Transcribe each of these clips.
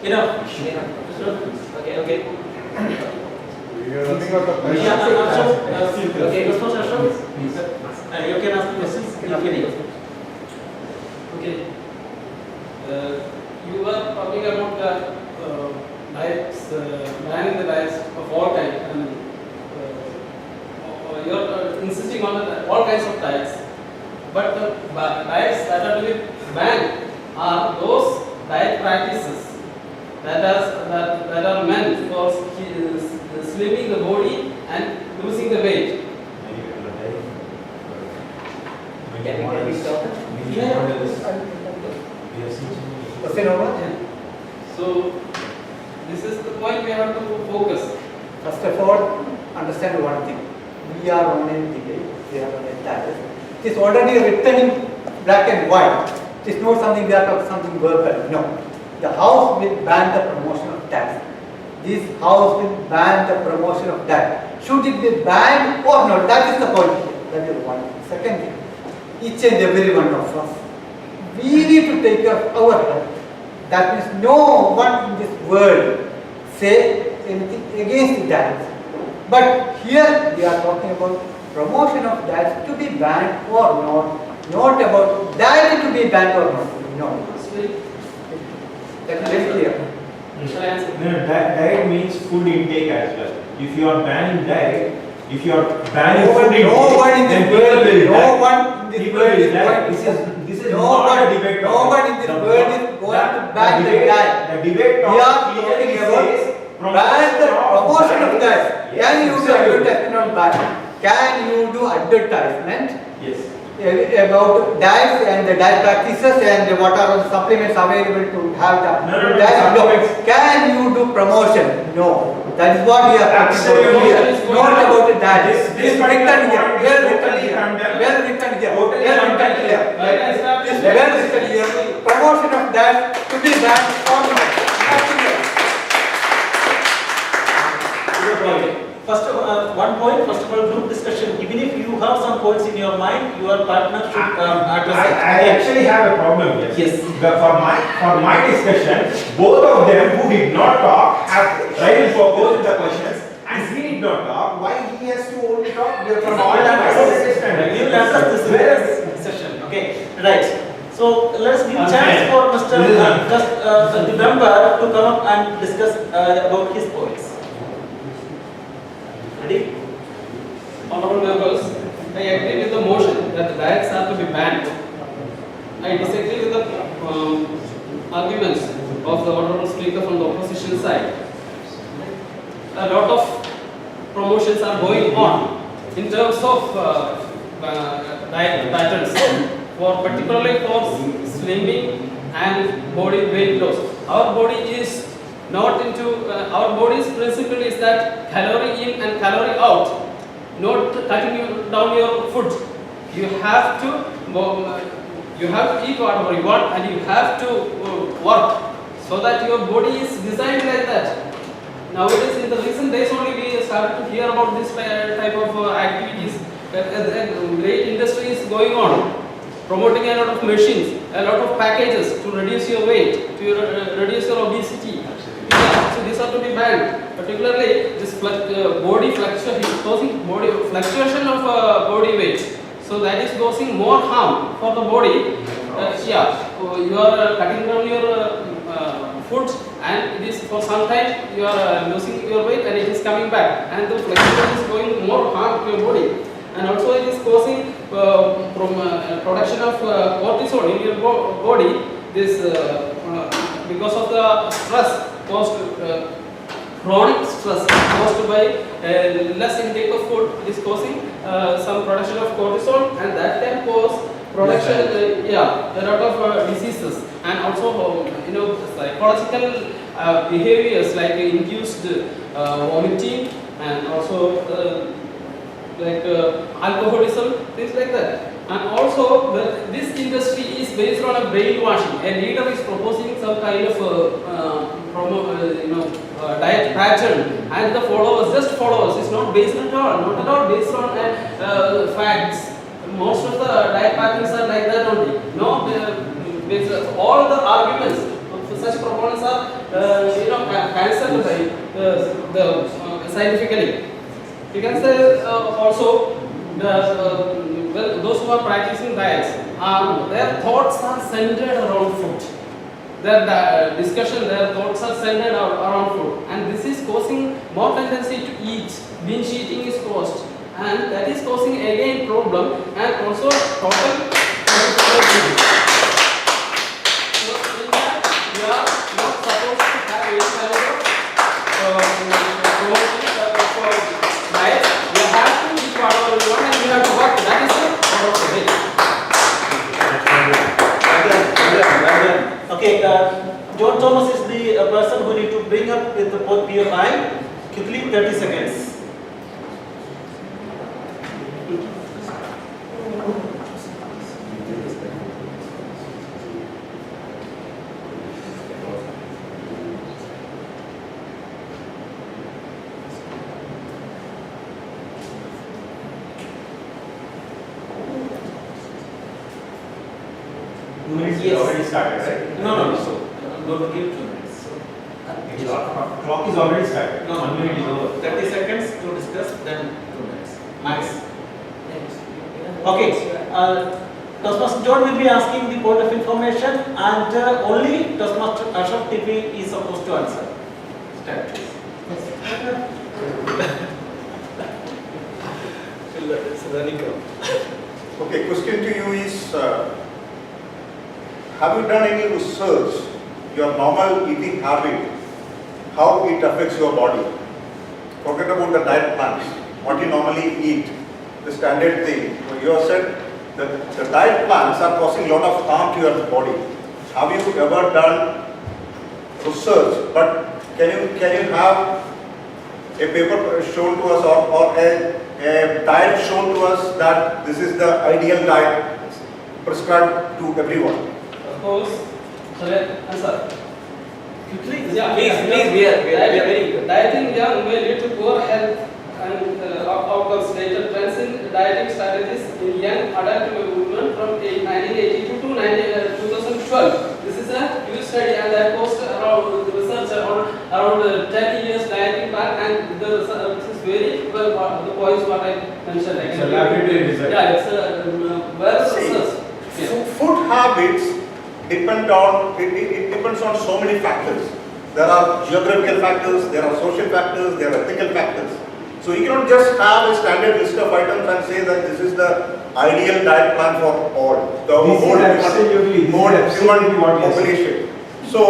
Enough. Okay. We are running out of time. Okay, you can ask questions. Okay. You were talking about diets, banning the diets of all kinds, and you are insisting on all kinds of diets. But the diets that are to be banned are those diet practices that are meant for slimming the body and losing the weight. Can we stop? So this is the point we have to focus. First of all, understand one thing. We are on a debate. We are on a status. It is already written in black and white. It is not something we are talking something verbal. No. The House will ban the promotion of tax. This House will ban the promotion of tax. Should it be banned or not? That is the point. That is one. Second thing, each and every one of us, we need to take care of our health. That means no one in this world say anything against diets. But here we are talking about promotion of diets to be banned or not about diet to be banned or not. No. That is very clear. Shall I answer? No, diet means food intake as well. If you are banning diet, if you are banning food intake, no one in this world is not a debate. No one in this world is going to ban the diet. The debate We are talking about ban the promotion of diet. Can you do advertisement on diet? Can you do advertisement? Yes. About diets and the diet practices and what are the supplements available to have the diet? No. Can you do promotion? No. That is what we are talking about here. Not about the diet. This written here. Well written here. Well written here. Well written here. This well written here. Promotion of diet to be banned or not. Nothing else. First of all, one point. First of all, group discussion. Even if you have some points in your mind, your partner should address it. I actually have a problem here. Yes. For my discussion, both of them who did not talk have right for both the questions, and he did not talk. Why he has to only talk? From all the We will address this session. Okay. Right. So let's give chance for Mr. The member to come up and discuss about his points. Ready? Honorable members, I agree with the motion that the diets are to be banned. I disagree with the arguments of the honorable speaker from the opposition side. A lot of promotions are going on in terms of diet patterns, particularly for slimming and body weight loss. Our body is not into our body's principle is that calorie in and calorie out, not cutting down your food. You have to eat whatever you want, and you have to work so that your body is designed like that. Nowadays, in the recent days only, we started to hear about this type of activities. Great industry is going on, promoting a lot of machines, a lot of packages to reduce your weight, to reduce your obesity. So these are to be banned. Particularly, this body fluctuation, causing body fluctuation of body weight. So that is causing more harm for the body. You are cutting down your food, and it is for some time you are losing your weight, and it is coming back, and the fluctuation is going more harm to your body. And also it is causing production of cortisol in your body. This because of the stress caused, chronic stress caused by less intake of food, it is causing some production of cortisol, and that can cause production a lot of diseases, and also psychological behaviors like induced vomiting, and also like alcoholism, things like that. And also this industry is based on a brainwashing. A leader is proposing some kind of diet pattern, and the followers, just followers, it's not based at all, not at all based on facts. Most of the diet patterns are like that only. No, all the arguments, such proponents are cancelled by scientifically. You can say also well, those who are practicing diets, their thoughts are centered around food. Their discussion, their thoughts are centered around food, and this is causing more tendency to eat. Binge eating is caused, and that is causing again problem and also total. So in that, we are not supposed to have any kind of promotion for diet. We have to eat whatever we want, and we have to work. That is the part of the day. Okay, John Thomas is the person who need to bring up with the both PFI. Quickly, 30 seconds. Is already started, right? No. So, I'm going to give 2 minutes. So, Clock is already started. No, 1 minute is over. 30 seconds to discuss, then 2 minutes. Max. Okay. Toastmaster John will be asking the point of information, and only Toastmaster Ashraf TP is supposed to answer. Start, please. It's a running crowd. Okay, question to you is, have you done any research, your normal eating habit, how it affects your body? Forget about the diet plans, what you normally eat, the standard thing. You have said that the diet plans are causing a lot of harm to your body. Have you ever done research? But can you have a paper shown to us or a diet shown to us that this is the ideal diet prescribed to everyone? Of course, shall I answer? Quickly. Yeah, Please, we are very good. Dieting young may lead to poor health and outcomes. Later trends in dieting strategies in young adult women from 1982 to 2012. This is a new study, and I posted around the research around 10 years dieting plan, and the research is very well. The points what I mentioned. It's a laboratory result. Yeah, it's a well research. Yeah. Food habits depends on so many factors. There are geographical factors, there are social factors, there are ethical factors. So you cannot just have a standard list of items and say that this is the ideal diet plan for all, the whole human population. So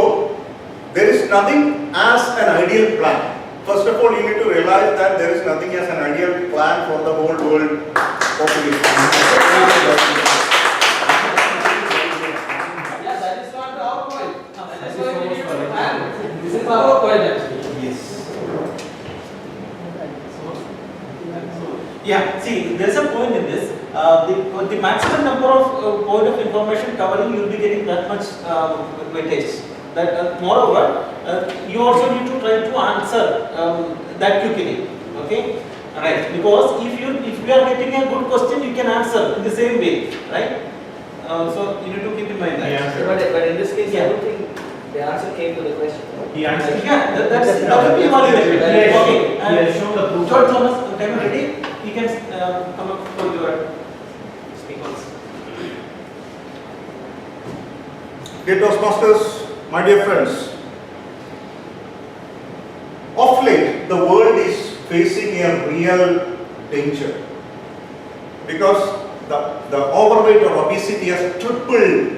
there is nothing as an ideal plan. First of all, you need to realize that there is nothing as an ideal plan for the whole world population. This is our point actually. Yes. Yeah, see, there is a point in this. The maximum number of point of information covering, you will be getting that much weightage. That moreover, you also need to try to answer that quickly. Okay, right? Because if you are getting a good question, you can answer in the same way, right? So you need to keep in mind that. But in this case, Yeah. I don't think the answer came to the question. He answered. Yeah, that will be evaluated. Yes. Okay, He has shown the proof. John Thomas, time ready? You can come up for your speakers. Dear Toastmasters, my dear friends, of late the world is facing a real danger because the overweight or obesity has tripled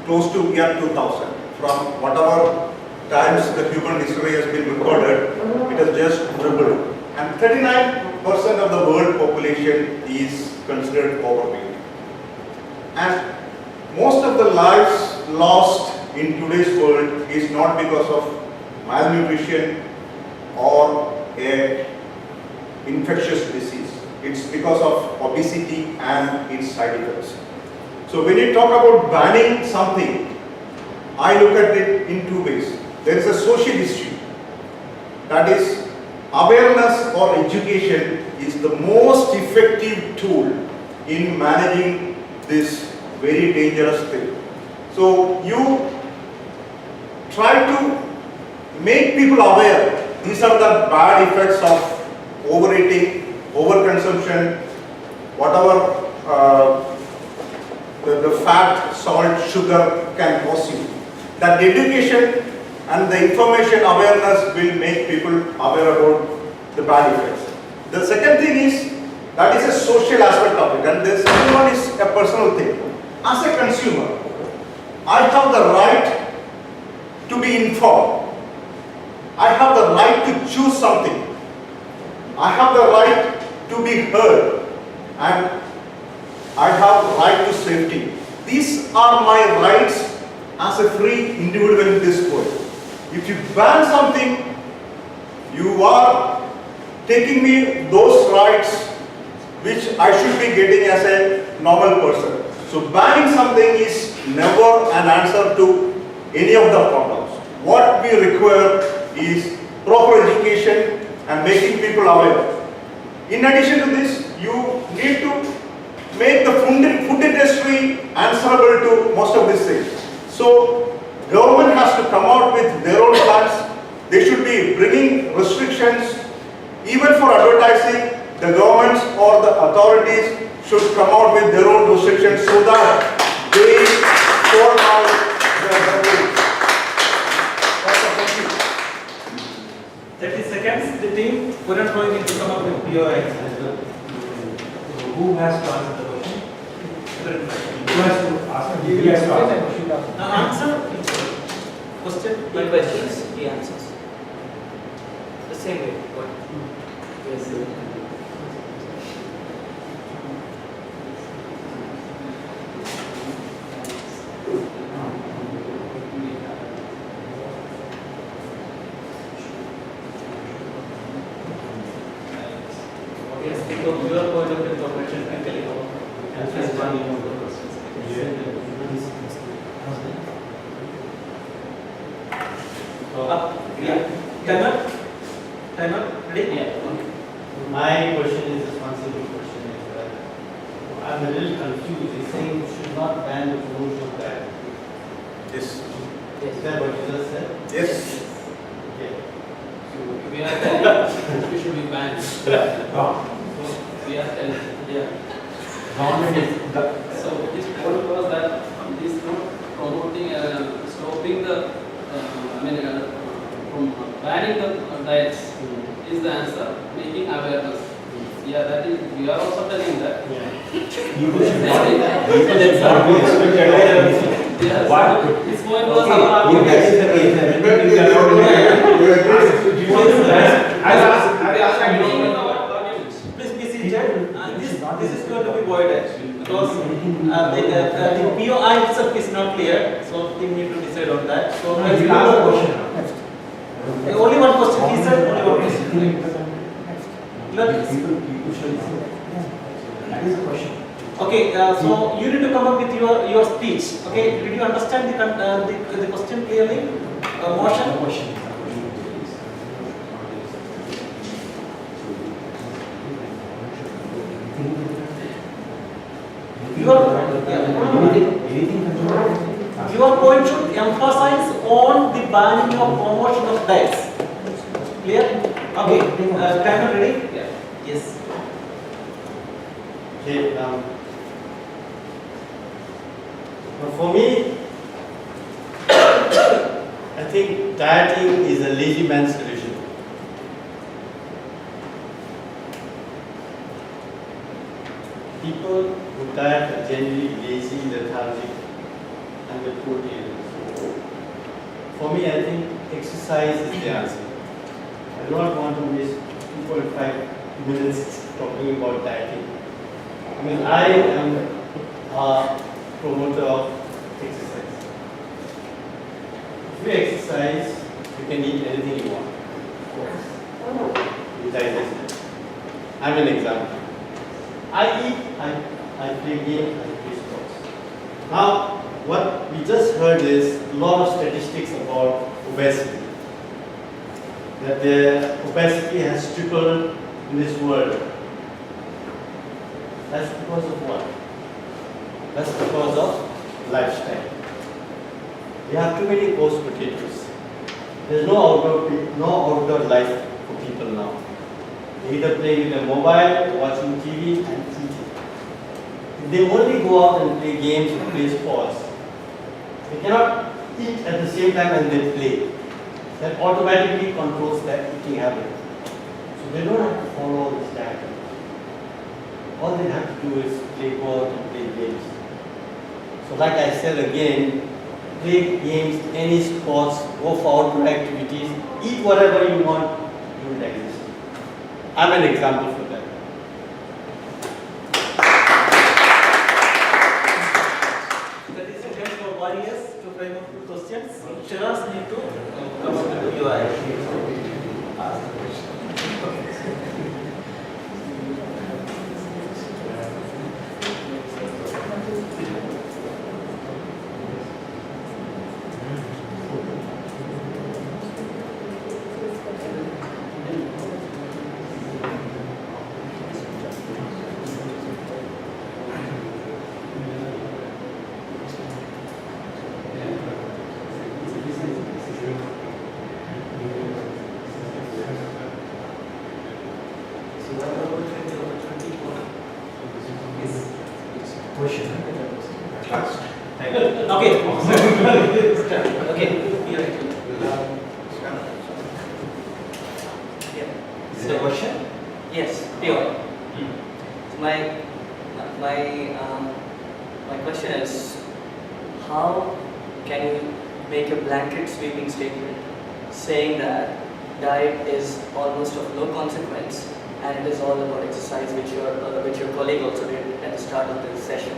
close to year 2000. From whatever times the human history has been recorded, it has just tripled. And 39% of the world population is considered overweight. And most of the lives lost in today's world is not because of malnutrition or a infectious disease. It's because of obesity and its side effects. So when you talk about banning something, I look at it in two ways. There is a social issue. That is, awareness or education is the most effective tool in managing this very dangerous thing. So you try to make people aware. These are the bad effects of overeating, overconsumption, whatever the fat, salt, sugar can cause you. That education and the information awareness will make people aware about the bad effects. The second thing is, that is a social aspect of it, and the second one is a personal thing. As a consumer, I have the right to be informed. I have the right to choose something. I have the right to be heard, and I have the right to safety. These are my rights as a free individual in this world. If you ban something, you are taking me those rights which I should be getting as a normal person. So banning something is never an answer to any of the problems. What we require is proper education and making people aware. In addition to this, you need to make the food industry answerable to most of these things. So government has to come out with their own plans. They should be bringing restrictions. Even for advertising, the governments or the authorities should come out with their own restrictions so that they sort out the rules. That's it. 30 seconds, the team, Puran Roy need to come up with POI as well. Who has to answer the question? Who has to ask? He has to answer. Answer question. He questions, he answers. The same way. What? Yes. Yes, because your point of information technically answers one of the questions. Yeah. Timer. Ready? Yeah. My question is a responsible question. I'm a little confused. He's saying you should not ban the promotion of that. Yes. Is that what you just said? Yes. Okay. So we are telling we should be banned. So we are telling, yeah. So this point was that it is not promoting, stopping the, from banning the diets is the answer, making awareness. Yeah, that is, we are also telling that. People should not be expected. Yes, What? this point was our If that is the case, then you cannot do that. Do you want to ban? I'll ask. Please be seated. This is going to be voided because the POI itself is not clear, so we need to decide on that. So No, you ask the question now. only one question. He said only one question. People should know. That is the question. Okay, so you need to come up with your speech. Okay, did you understand the question clearly? Motion. Question. Your point should emphasize on the banning of promotion of diets. Clear? Okay. Timer ready? Yeah. Yes. Okay, for me, I think dieting is a lazy man's solution. People who diet are generally lazy, lethargic, and the protein. For me, I think exercise is the answer. I do not want to waste 2.5 minutes talking about dieting. I mean, I am a promoter of exercise. If you exercise, you can eat anything you want. You digest it. I'm an example. I eat, I play games, I play sports. Now, what we just heard is a lot of statistics about obesity. That the obesity has tripled in this world. That's because of what? That's because of lifestyle. We have too many couch potatoes. There's no outdoor life for people now. They either play with their mobile, watching TV, and eating. If they only go out and play games or play sports, they cannot eat at the same time as they play. That automatically controls their eating habit. So they don't have to follow all this diet. All they have to do is go out and play games. So like I said again, play games, any sports, go for outdoor activities, eat whatever you want, you will exist. I'm an example for that. 30 seconds for warriors to frame up two questions. Shiraz need to come up with the UI. Ask the question. Question. Okay. Okay. Is it a question? Yes, pure. So my question is, how can you make a blanket sweeping statement saying that diet is almost of no consequence and it is all about exercise, which your colleague also did at the start of this session,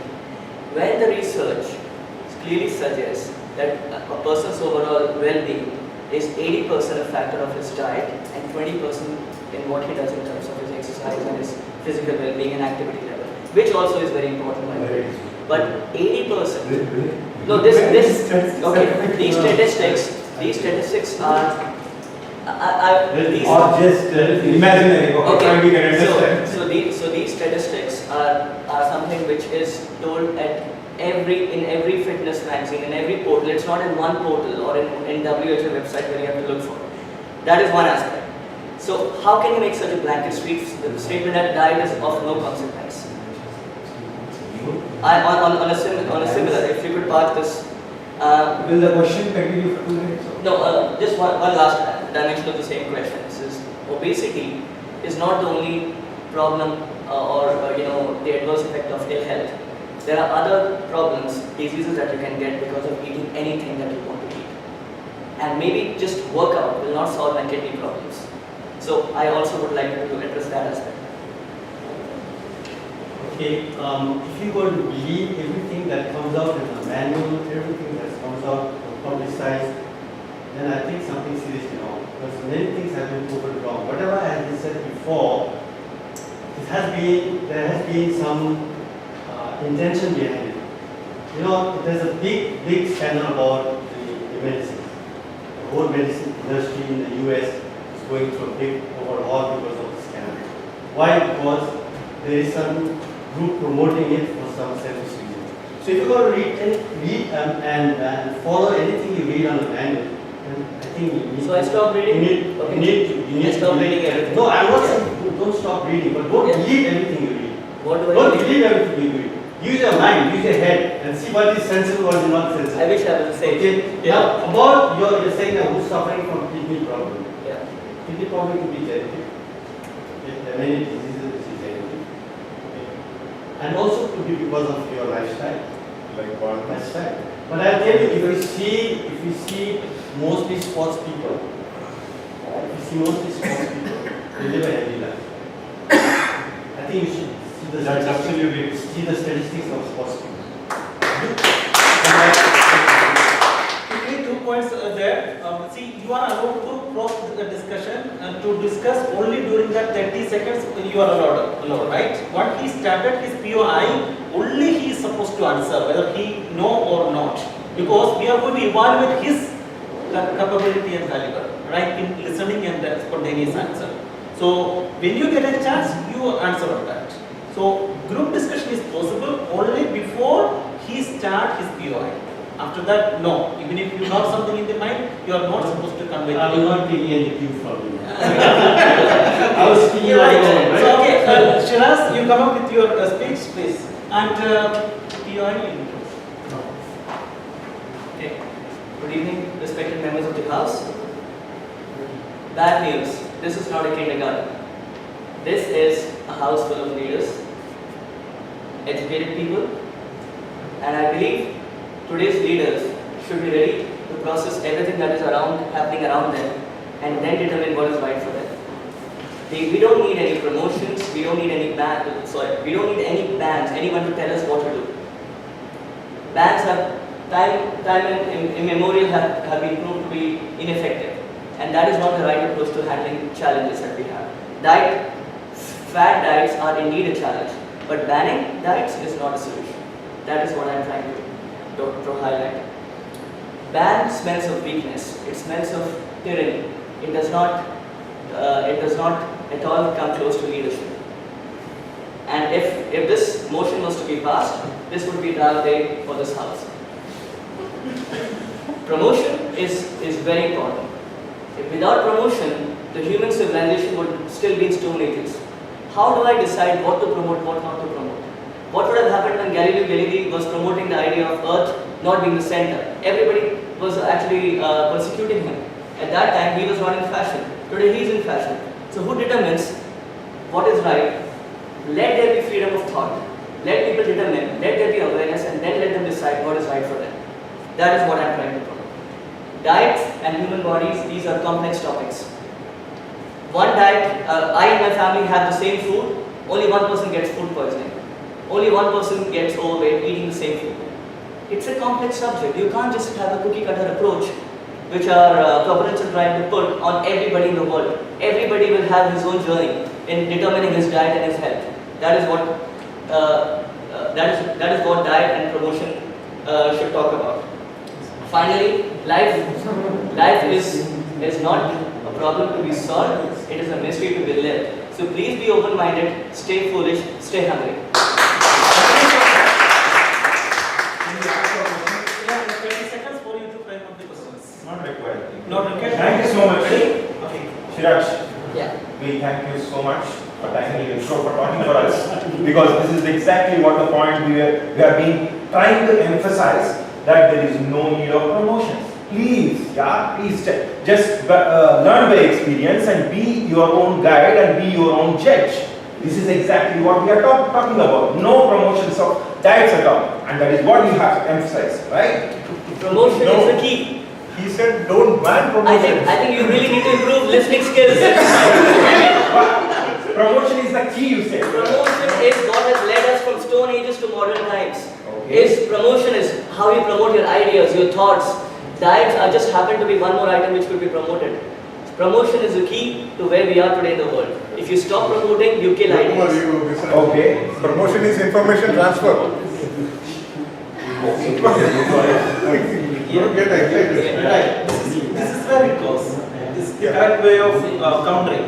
when the research clearly suggests that a person's overall well-being is 80% a factor of his diet and 20% in what he does in terms of his exercise and his physical well-being and activity level, which also is very important, by the way. But 80%. No, okay. These statistics are. Or just imaginary. Okay, we can understand. So these statistics are something which is told in every fitness magazine, in every portal. It's not in one portal or in WHO website where you have to look for it. That is one aspect. So how can you make such a blanket statement that diet is of no consequence? On a similar, if you could part this. Will the question continue for 2 minutes? No, just one last dimension of the same question. This is obesity is not the only problem or the adverse effect of ill health. There are other problems, diseases that you can get because of eating anything that you want to eat. And maybe just workout will not solve my kidney problems. So I also would like to address that aspect. Okay, if you're going to believe everything that comes out in the manual, everything that comes out publicized, then I think something seriously wrong. Because many things have been proven wrong. Whatever I had said before, there has been some intention behind it. There's a big scandal about the medicine. The whole medicine industry in the US is going through a big overhaul because of the scandal. Why? Because there is some group promoting it for some selfish reason. So if you're going to read and follow anything you read on the manual, then I think you need. So I stop reading. You need to stop reading everything. No, I'm not saying don't stop reading, but don't believe everything you read. What do I Don't read? believe everything you read. Use your mind, use your head, and see what is sensible, what is not sensible. I wish I was the same. Okay. Now about you're saying that who's suffering from kidney problem. Yeah. Kidney problem could be genetic. Okay. There are many diseases which is genetic. Okay. And also could be because of your lifestyle. Like what? Lifestyle. But I'll tell you, if you see mostly sports people, they live a healthy life. I think you should see the That's absolutely. see the statistics of sports people. Quickly, 2 points there. See, you are allowed to cross the discussion and to discuss only during that 30 seconds you are allowed, right? What he started his POI, only he is supposed to answer whether he know or not. Because we are going to evaluate his capability and caliber, right, in listening and spontaneous answer. So when you get a chance, you answer on that. So group discussion is possible only before he start his POI. After that, no. Even if you have something in the mind, you are not supposed to convey I it. will not take any cue from you. I was speaking You're right. alone, right? So, okay, Shiraz, you come up with your speech, please. And PI. Okay. Good evening, respected members of the House. Bad news. This is not a kindergarten. This is a house full of leaders, educated people, and I believe today's leaders should be ready to process everything that is happening around them, and then determine what is right for them. We don't need any promotions. We don't need any we don't need any bans. Anyone to tell us what to do. Bans have time immemorial have been proved to be ineffective, and that is not the right approach to handling challenges that we have. Fat diets are indeed a challenge, but banning diets is not a solution. That is what I am trying to highlight. Ban smells of weakness. It smells of tyranny. It does not at all come close to leadership. And if this motion was to be passed, this would be a dark day for this house. Promotion is very important. Without promotion, the human civilization would still be in stone ages. How do I decide what to promote, what not to promote? What would have happened when Galileo Galilei was promoting the idea of Earth not being the center? Everybody was actually persecuting him. At that time, he was not in fashion. Today, he is in fashion. So who determines what is right? Let there be freedom of thought. Let people determine, let there be awareness, and then let them decide what is right for them. That is what I am trying to promote. Diets and human bodies, these are complex topics. One diet, I and my family have the same food, only one person gets food poisoning. Only one person gets overweight eating the same food. It's a complex subject. You can't just have a cookie cutter approach, which our proponents are trying to put on everybody in the world. Everybody will have his own journey in determining his diet and his health. That is what diet and promotion should talk about. Finally, life is not a problem to be solved. It is a mystery to be lived. So please be open-minded, stay foolish, stay hungry. Yeah, 20 seconds for you to frame up the questions. Not required. Not required. Thank you so much. Okay. Shiraj, Yeah. we thank you so much for timely and for talking for us, because this is exactly what the point we have been trying to emphasize, that there is no need of promotions. Please just learn by experience and be your own guide and be your own judge. This is exactly what we are talking about. No promotions of diets at all, and that is what we have to emphasize, right? Promotion is the key. He said don't ban promotions. I think you really need to improve listening skills. Promotion is the key, you say. Promotion is what has led us from stone ages to modern times. Okay. Promotion is how you promote your ideas, your thoughts. Diets are just happen to be one more item which could be promoted. Promotion is the key to where we are today in the world. If you stop promoting, you kill ideas. Okay. Promotion is information transfer. You don't get excited. Right. This is very close. This is the correct way of countering.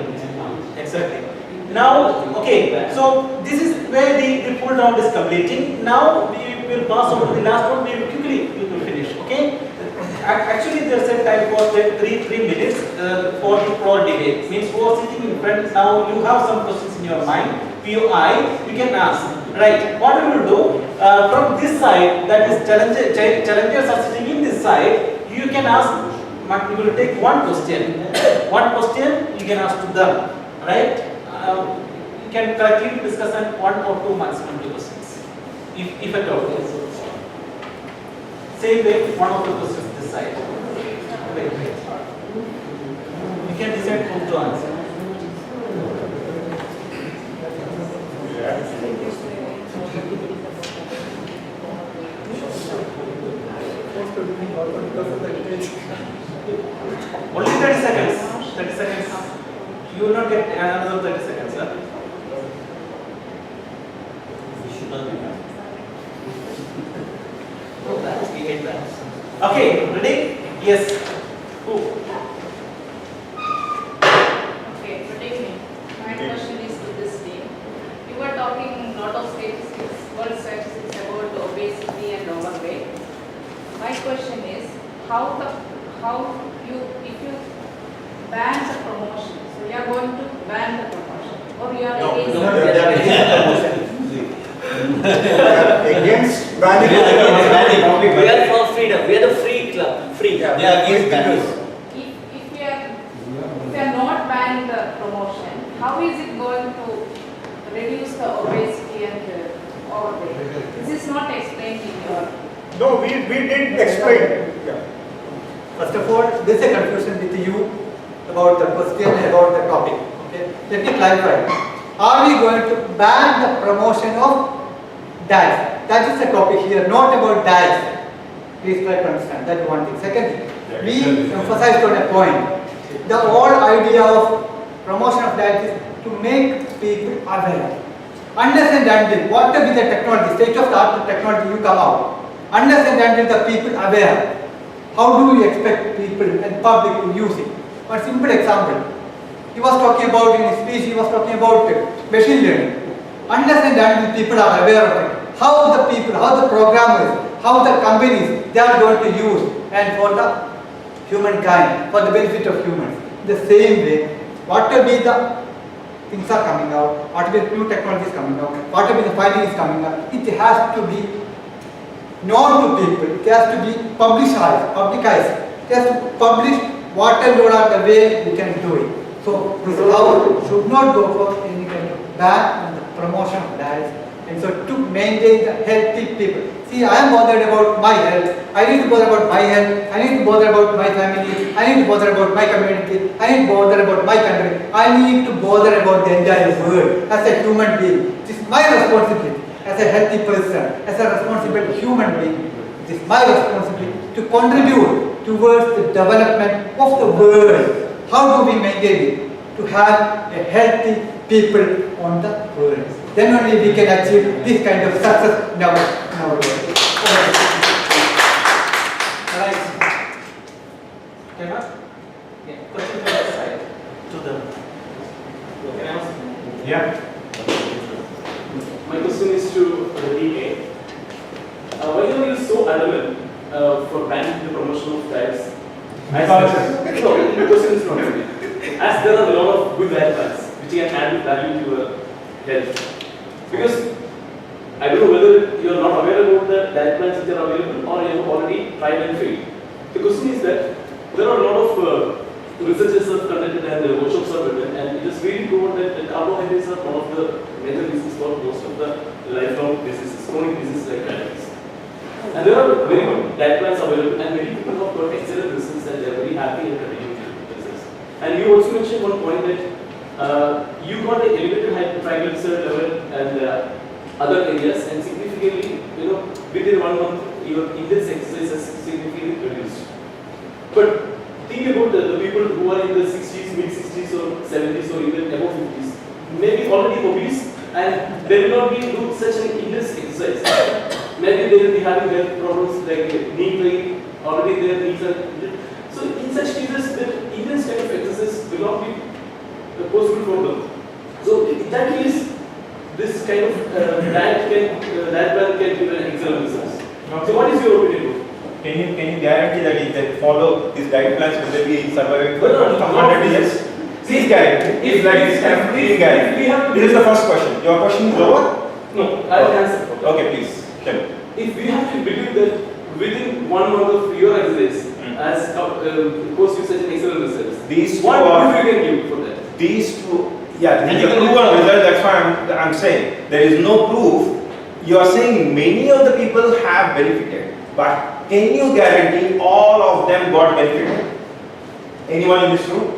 Exactly. Now, okay, so this is where the pull round is completing. Now we will pass on to the last one. We will finish. Okay. Actually, there is a time for 3 minutes for debate. Means who are sitting in front now, you have some questions in your mind. POI, you can ask. Right. What we will do from this side, that is challengers are sitting in this side. You can ask. You will take one question. One question you can ask to them. Right. You can collectively discuss on 1 or 2 maximum questions, if at all. Same way, one of the questions this side. Wait. You can decide who to answer. Only 30 seconds. 30 seconds. You will not get another 30 seconds, sir. We hate that. Okay, ready? Yes. Who? Okay, protect me. My question is to this team. You were talking a lot of statistics, world statistics about obesity and overweight. My if you ban the promotion, so you are going to ban the promotion, or you are No, against no, the they are against banning. We are for freedom. We are the free club. Free. If you are not banning the promotion, how is it going to reduce the obesity and overweight? This is not explained in your. No, we did explain. Yeah. First of all, there is a confusion with you about the question, about the topic. Okay, let me clarify. Are we going to ban the promotion of diets? That is the topic here, not about diets. Please try to understand that one thing. Second, we emphasized on a point. The whole idea of promotion of diet is to make people aware. Unless and until whatever be the technology, state of the art technology you come out, unless and until the people aware, how do we expect people and public to use it? One simple example. He was talking about in his speech, he was talking about machine learning. Unless and until people are aware of it, how the people, how the programmers, how the companies, they are going to use and for the humankind, for the benefit of humans. The same way, whatever be the things are coming out, whatever new technologies coming out, whatever the finding is coming out, it has to be known to people, it has to be publicized, it has to publish whatever are the way we can do it. So this house should not go for any kind of ban on the promotion of diets. And so to maintain the healthy people. See, I am bothered about my health. I need to bother about my health. I need to bother about my family. I need to bother about my community. I need to bother about my country. I need to bother about the entire world as a human being. It is my responsibility as a healthy person, as a responsible human being. It is my responsibility to contribute towards the development of the world. How do we maintain it? To have a healthy people on the world. Then only we can achieve this kind of success in our world. Right. Emma? Yeah. Question from the side to them. Can I ask? Yeah. My question is to the DA. Why are you so adamant for banning the promotion of diets? No, the question is not me. As there are a lot of good diet plans which can add value to your health. Because I don't know whether you are not aware about the diet plans which are available or you have already tried and failed. The question is that there are a lot of researches have conducted and workshops are written, and it is really proven that the carbohydrates are one of the major reasons for most of the lifelong diseases, chronic diseases like diabetes. And there are very good diet plans available, and many people have got excellent results and they are very happy and continuing to results. And you also mentioned one point that you got an elevated triglyceride level and other areas, and significantly, within 1 month, your intense exercise has significantly reduced. But think about the people who are in the 60s, mid-60s or 70s or even above 50s, maybe already obese, and they will not be doing such an intense exercise. Maybe they will be having health problems like knee pain, already their knees are injured. So in such cases, the intense kind of exercise will not be possible for them. So in that case, this kind of diet plan can give an excellent results. So what is your opinion? Can you guarantee that if they follow these diet plans, will they be surviving for No, 100 years? Please guarantee. If that is guarantee. This is the first question. Your question is over? No, I will answer. Okay, please. Tell me. If we have to believe that within 1 month of your exercise, as course you such an excellent results, These two what are- proof you can give for that? These two, yeah, this is a proven result. That's why I'm saying there is no proof. You are saying many of the people have benefited, but can you guarantee all of them got benefited? Anyone in this room?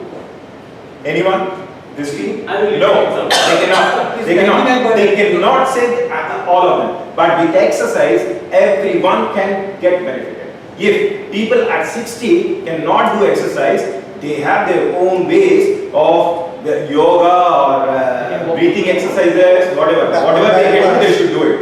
Anyone? This team? I will give No, you an example. they cannot. They cannot. They cannot say all of them. But with exercise, everyone can get benefited. If people at 60 cannot do exercise, they have their own ways of the yoga or breathing exercises, whatever they get, they should do it.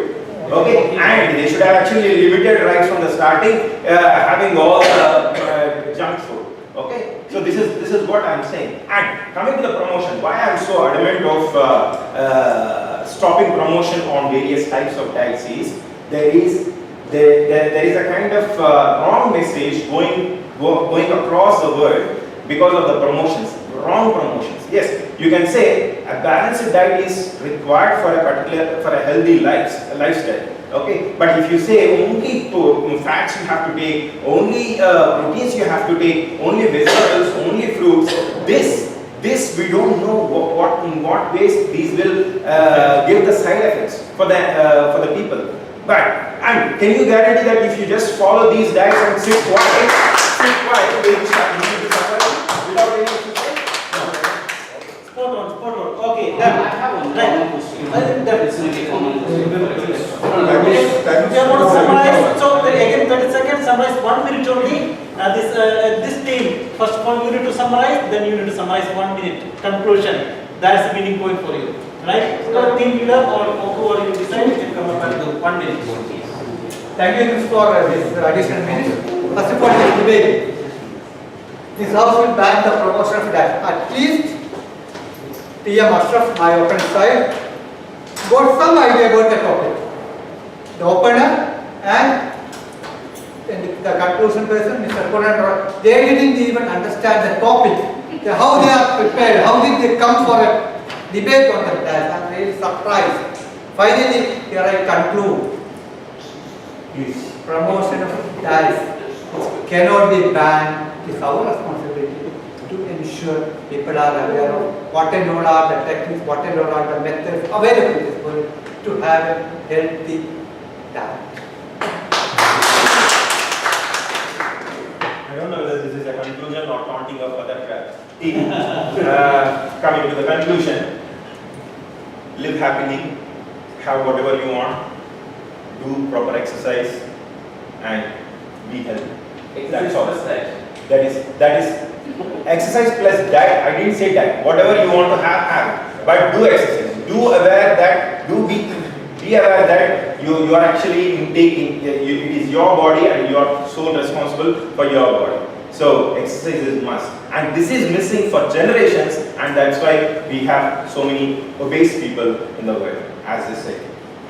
Okay, and they should have actually limited right from the starting, having all the junk food. Okay, so this is what I'm saying. And coming to the promotion, why I'm so adamant of stopping promotion on various types of diets is there is a kind of wrong message going going across the world because of the promotions, wrong promotions. Yes, you can say a balanced diet is required for a healthy lifestyle. Okay, but if you say only fats you have to take, only proteins you have to take, only vegetables, only fruits, this we don't know in what ways these will give the side effects for the people. But and can you guarantee that if you just follow these diets and sit quiet, will you suffer without any exercise? Spot on. Okay, I have one question. I think that is really common. We are going to summarize. So again, 30 seconds. Summarize 1 minute only. This team. First of all, you need to summarize. Then you need to summarize 1 minute conclusion. That's the meeting point for you, right? So team leader or whoever you decide, you can come up with 1 minute. Thank you for this additional minute. First of all, this debate. This house will ban the promotion of that. At least PM Ashraf, my open side, got some idea about the topic. The opener and the conclusion person, Mr. Ponan, they didn't even understand the topic. How they are prepared, how did they come for a debate on that? I'm really surprised. Finally, here I conclude. Promotion of diets cannot be banned. It is our responsibility to ensure people are aware of what and all are the techniques, what and all are the methods available in this world to have a healthy diet. I don't know whether this is a conclusion or taunting of other team. Coming to the conclusion, live happily, have whatever you want, do proper exercise, and be healthy. That's all. That is exercise plus diet. I didn't say diet. Whatever you want to have. But do exercise. Be aware that you are actually intaking. It is your body and you are sole responsible for your body. So exercise is must. And this is missing for generations, and that's why we have so many obese people in the world, as they say.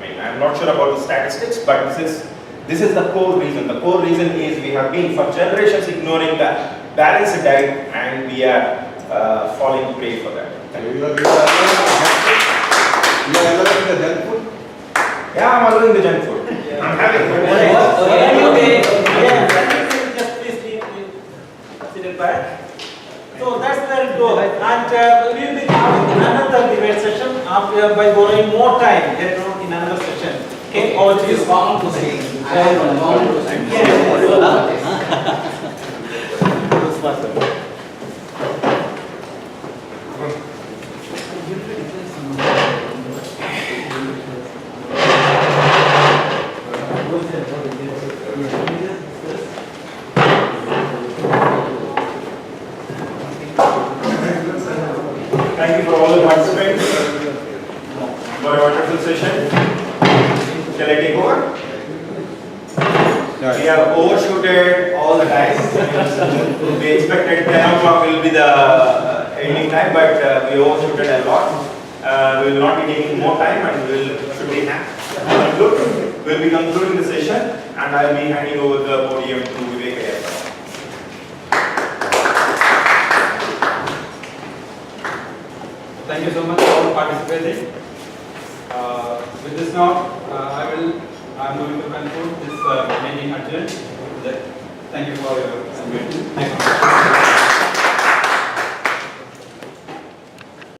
I mean, I'm not sure about the statistics, but this is the core reason. The core reason is we have been for generations ignoring the balanced diet, and we are falling prey for that. You are allowing the junk food? Yeah, I'm allowing the junk food. I'm having it. Just please sit it back. So that's where it goes. And we will be having another debate session after by borrowing more time later on in another session. Okay, over to you. Thank you for all the participants for a wonderful session. Shall I take over? We have overshooted all the times. We expected 10 o'clock will be the ending time, but we overshooted a lot. We will not be taking more time, and we should be conclude. We will be concluding the session, and I will be handing over the podium to Vivek. Thank you so much for participating. With this now, I'm going to conclude this meeting adjourned. Thank you for your attention. Thank you.